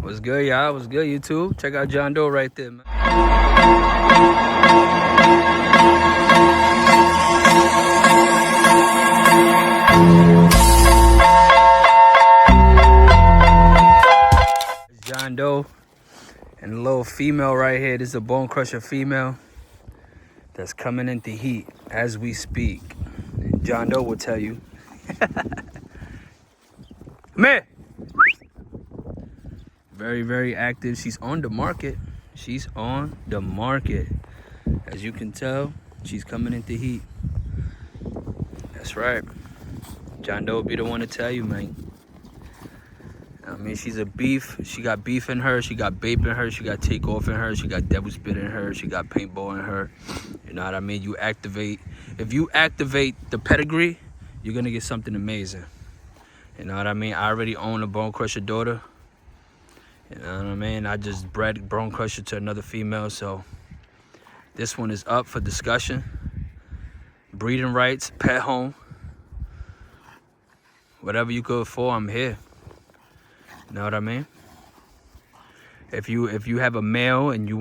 What's good, y'all? What's good, YouTube? Check out John Doe right there, man. It's John Doe and a little female right here. This is a bone crusher female that's coming into heat as we speak. John Doe will tell you. Man. Very, very active. She's on the market. She's on the market. As you can tell, she's coming into heat. That's right. John Doe will be the one to tell you, man. I mean, she's a beef. She got beef in her. She got bape in her. She got takeoff in her. She got devil spit in her. She got paintball in her. You know what I mean? You activate. If you activate the pedigree, you're going to get something amazing. You know what I mean? I already own a bone crusher daughter. You know what I mean? I just bred bone crusher to another female, so this one is up for discussion. Breeding rights, pet home, whatever you could afford, I'm here. You know what I mean? If you have a male and you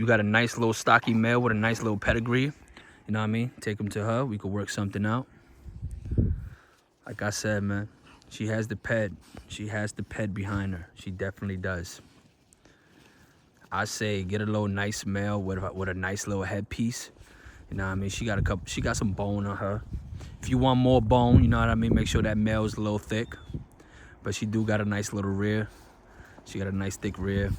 got a nice little stocky male with a nice little pedigree, you know what I mean? Take him to her. We could work something out. Like I said, man. She has the ped. She has the ped behind her. She definitely does. I say get a little nice male with a nice little headpiece. You know what I mean? She got some bone on her. If you want more bone, you know what I mean? Make sure that male is a little thick. But she do got a nice little rear. She got a nice thick rear.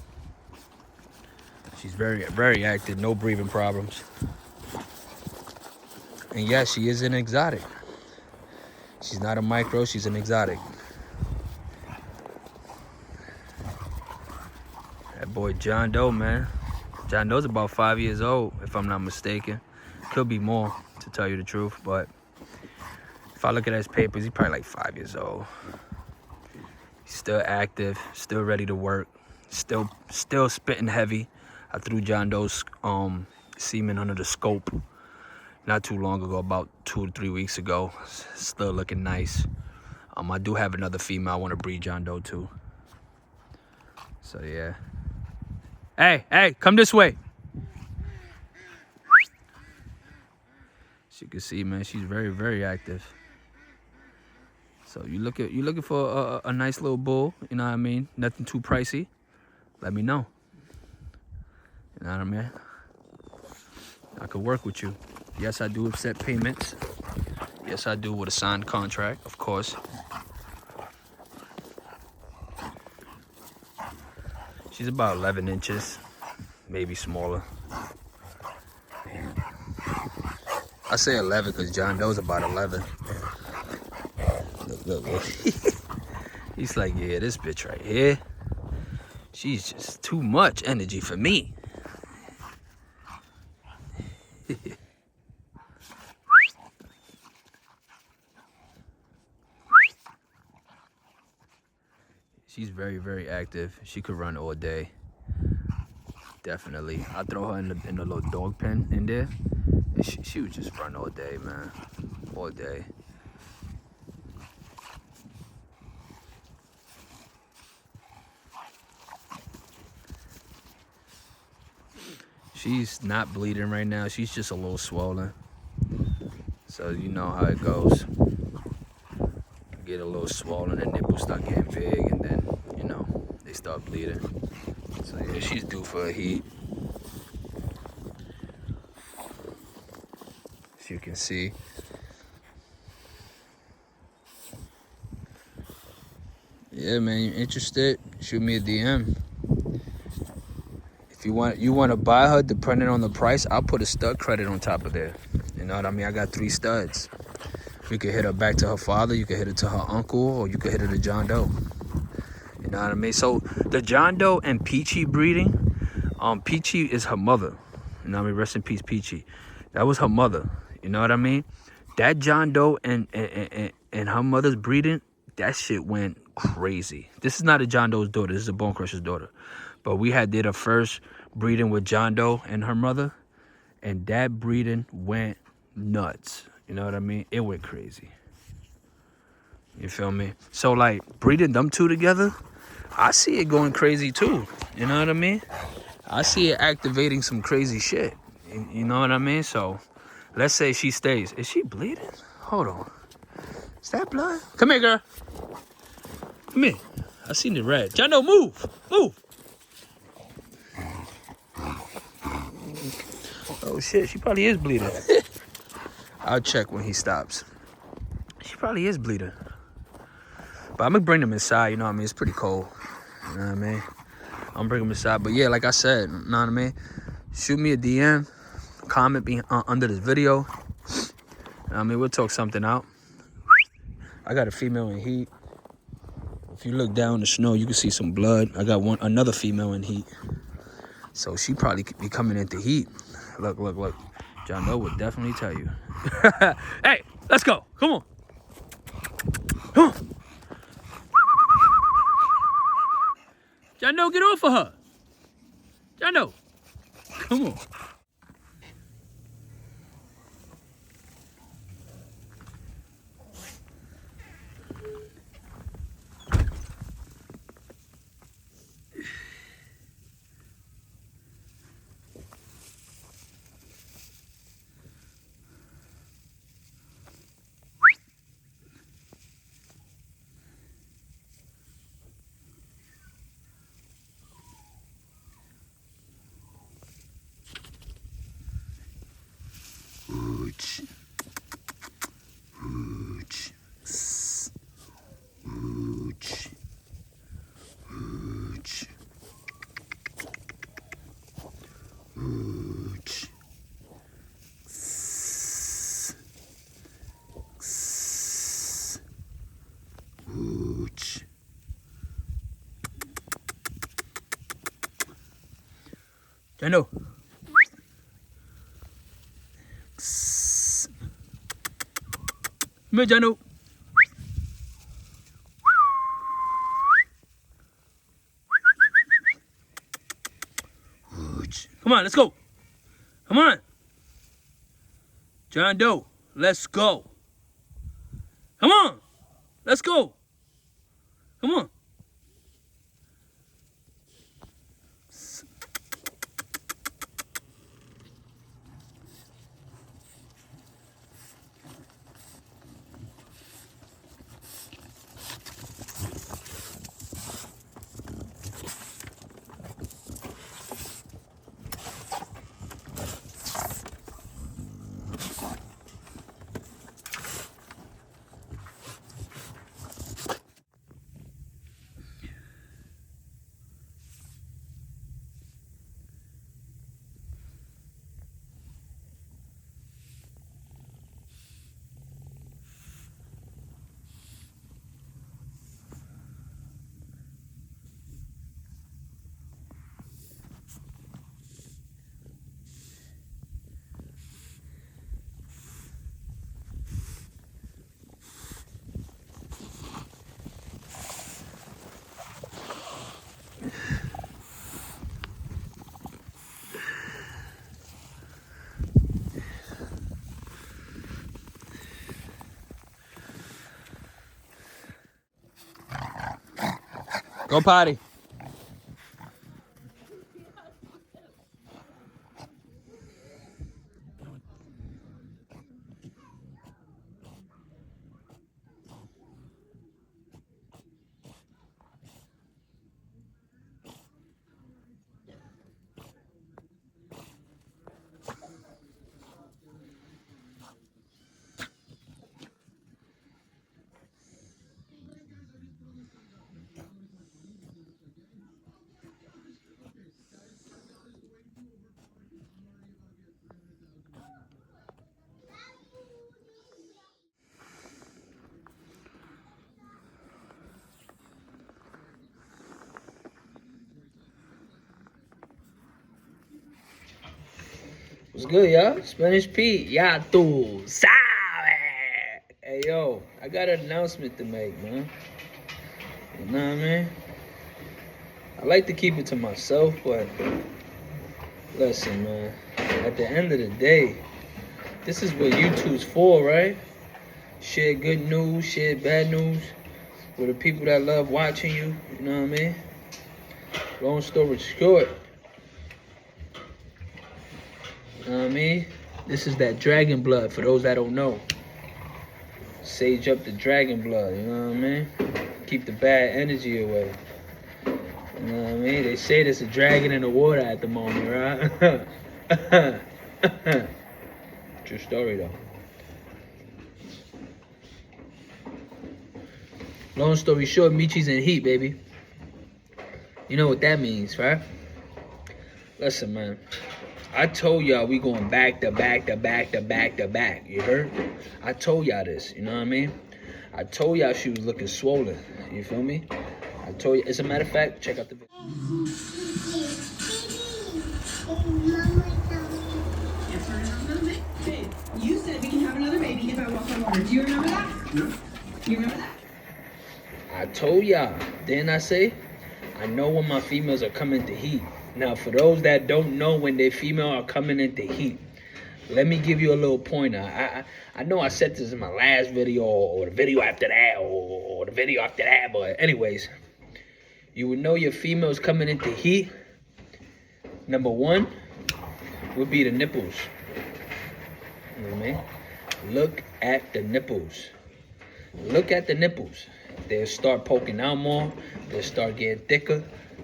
She's very, very active. No breathing problems. And yeah, she is an exotic. She's not a micro, she's an exotic. That boy John Doe, man. John Doe's about 5 years old, if I'm not mistaken. Could be more, to tell you the truth, but if I look at his papers, he's probably like 5 years old. He's still active, still ready to work, still spitting heavy. I threw John Doe's semen under the scope not too long ago, about 2 to 3 weeks ago. Still looking nice. I do have another female I want to breed John Doe too. So yeah. Hey, come this way. As you can see, man, she's very, very active. So you looking for a nice little bull, you know what I mean? Nothing too pricey. Let me know. You know what I mean? I could work with you. Yes, I do accept payments. Yes, I do with a signed contract, of course. She's about 11 inches, maybe smaller. I say 11 because John Doe's about 11. Look. He's like, yeah, this bitch right here, she's just too much energy for me. She's very, very active. She could run all day. Definitely. I throw her in the little dog pen in there, and she would just run all day, man. All day. She's not bleeding right now. She's just a little swollen. So you know how it goes. Get a little swollen, and nipples start getting big, and then, you know, they start bleeding. So yeah, she's due for a heat. As you can see. Yeah, man, you interested? Shoot me a DM. If you want to buy her, depending on the price, I'll put a stud credit on top of there. You know what I mean? I got 3 studs. You could hit her back to her father, you could hit it to her uncle, or you could hit it to John Doe. You know what I mean? So the John Doe and Peachy breeding, Peachy is her mother. You know what I mean? Rest in peace, Peachy. That was her mother. You know what I mean? That John Doe and her mother's breeding, that shit went crazy. This is not a John Doe's daughter. This is a bone crusher's daughter. But we did a first breeding with John Doe and her mother, and that breeding went nuts. You know what I mean? It went crazy. You feel me? So, like, breeding them two together I see it going crazy too. You know what I mean? I see it activating some crazy shit. You know what I mean? So let's say she stays. Is she bleeding? Hold on. Is that blood? Come here, girl. Come here. I seen the red. Jono, move. Move. Oh shit, she probably is bleeding. I'll check when he stops. She probably is bleeding. But I'm gonna bring them inside, you know what I mean? It's pretty cold. You know what I mean? I'm bringing them inside. But yeah, like I said, you know what I mean? Shoot me a DM, comment under this video. You know what I mean? We'll talk something out. I got a female in heat. If you look down the snow, you can see some blood. I got another female in heat. So she probably could be coming into heat. Look, look, look. John Doe would definitely tell you. Hey, let's go. Come on. Come on. John Doe, get off of her. John Doe. Come on. Ooch. Ooch. Ooch. Ooch. Ooch. Ooch. Jano. Come here, Jano. Come on, let's go. Come on. John Doe, let's go. Come on. Let's go. Come on. Go potty. What's good, y'all? Spanish Pete. Ya tú sabes. Hey, yo, I got an announcement to make, man. You know what I mean? I like to keep it to myself, but listen, man. At the end of the day, this is what YouTube's for, right? Share good news, share bad news. For the people that love watching you, you know what I mean? Long story short, you know what I mean? This is that dragon blood, for those that don't know. Sage up the dragon blood, you know what I mean? Keep the bad energy away. You know what I mean? They say there's a dragon in the water at the moment, right? True story, though. Long story short, Michi's in heat, baby. You know what that means, right? Listen, man. I told y'all we going back to back to back to back to back. You heard? I told y'all this. You know what I mean? I told y'all she was looking swollen. You feel me? I told you. As a matter of fact, check out the video. You said we can have another baby if I walk on water. Do you remember that? Yeah. You remember that? I told y'all. Didn't I say? I know when my females are coming to heat. Now, for those that don't know when their female are coming into heat, let me give you a little pointer. I know I said this in my last video or the video after that or the video after that, but anyways, you would know your female's coming into heat. Number one would be the nipples. You know what I mean? Look at the nipples. Look at the nipples. They'll start poking out more. They'll start getting thicker.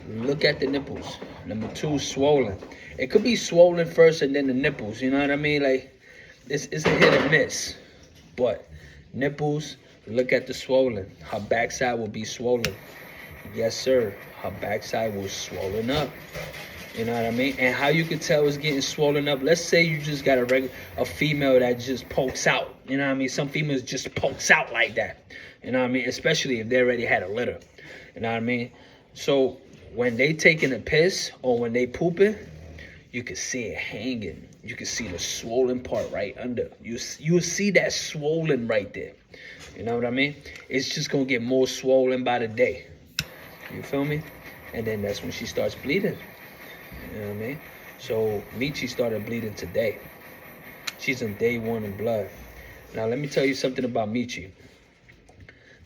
Look at the nipples. Number two, swollen. It could be swollen first and then the nipples. You know what I mean? Like, it's a hit and miss. But nipples, look at the swollen. Her backside will be swollen. Yes, sir. Her backside will swollen up. You know what I mean? And how you can tell it's getting swollen up. Let's say you just got a female that just pokes out. You know what I mean? Some females just pokes out like that. You know what I mean? Especially if they already had a litter. You know what I mean? So when they taking a piss or when they pooping, you can see it hanging. You can see the swollen part right under. You'll see that swollen right there. You know what I mean? It's just going to get more swollen by the day. You feel me? And then that's when she starts bleeding. You know what I mean? So Michi started bleeding today. She's on day 1 in blood. Now let me tell you something about Michi.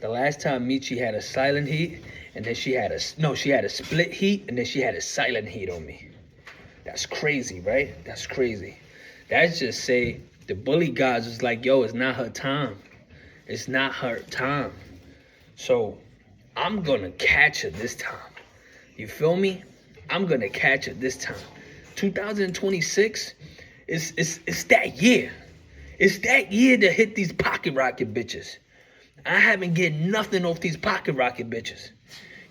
The last time Michi had a silent heat, and then she had a split heat, and then she had a silent heat on me. That's crazy, right? That's crazy. That's just say the bully gods is like, yo, it's not her time. It's not her time. So I'm gonna catch her this time. You feel me? I'm gonna catch her this time. 2026 it's that year. It's that year to hit these pocket rocket bitches. I haven't get nothing off these pocket rocket bitches.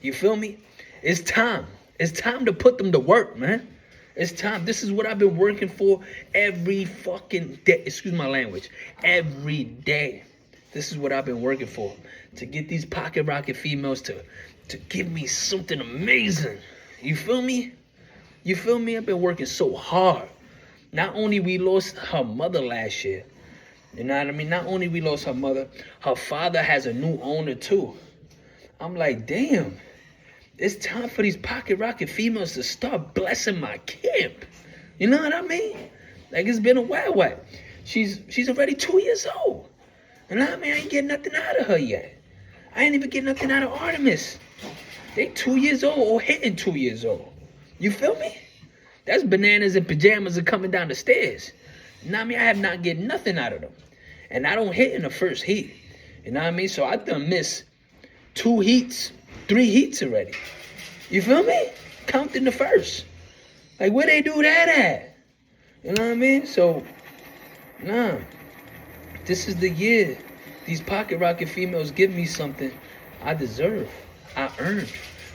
You feel me? It's time. It's time to put them to work, man. It's time. This is what I've been working for every fucking day. Excuse my language. Every day. This is what I've been working for. To get these pocket rocket females to give me something amazing. You feel me? You feel me? I've been working so hard. Not only we lost her mother last year. You know what I mean? Not only we lost her mother, her father has a new owner too. I'm like, damn. It's time for these pocket rocket females to start blessing my camp. You know what I mean? Like, it's been a while. She's already 2 years old. You know what I mean? I ain't getting nothing out of her yet. I ain't even getting nothing out of Artemis. They 2 years old or hitting 2 years old. You feel me? That's bananas and pajamas are coming down the stairs. You know what I mean? I have not getting nothing out of them. And I don't hit in the first heat. You know what I mean? So I done missed 2 heats, 3 heats already. You feel me? Counting the first. Like, where they do that at? You know what I mean? So, nah. This is the year. These pocket rocket females give me something I deserve. I earned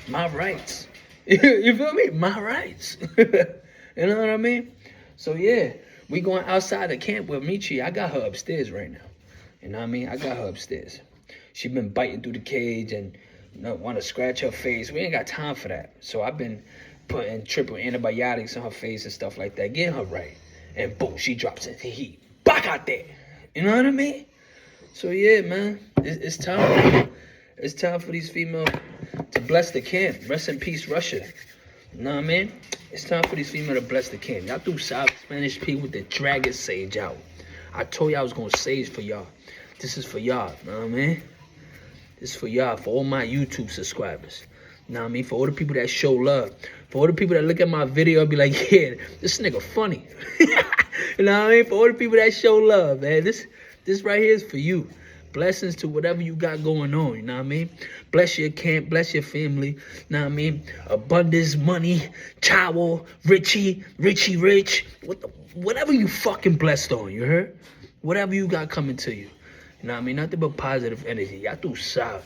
my rights. You feel me? My rights. You know what I mean? So, yeah. We going outside the camp with Michi. I got her upstairs right now. You know what I mean? I got her upstairs. She been biting through the cage and want to scratch her face. We ain't got time for that. So I've been putting triple antibiotics on her face and stuff like that, getting her right. And boom, she drops into heat. Back out there. You know what I mean? So yeah, man, it's time. It's time for these females to bless the camp. Rest in peace, Russia. You know what I mean? It's time for these females to bless the camp. Y'all threw South Spanish people with the dragon sage out. I told y'all I was going to sage for y'all. This is for y'all. You know what I mean? It's for y'all, for all my YouTube subscribers. You know what I mean? For all the people that show love. For all the people that look at my video and be like, yeah, this nigga funny. You know what I mean? For all the people that show love, man. This right here is for you. Blessings to whatever you got going on, you know what I mean? Bless your camp, bless your family, you know what I mean? Abundance, money, chow, rich, whatever you fucking blessed on, you heard? Whatever you got coming to you. You know what I mean? Nothing but positive energy. Y'all do solid.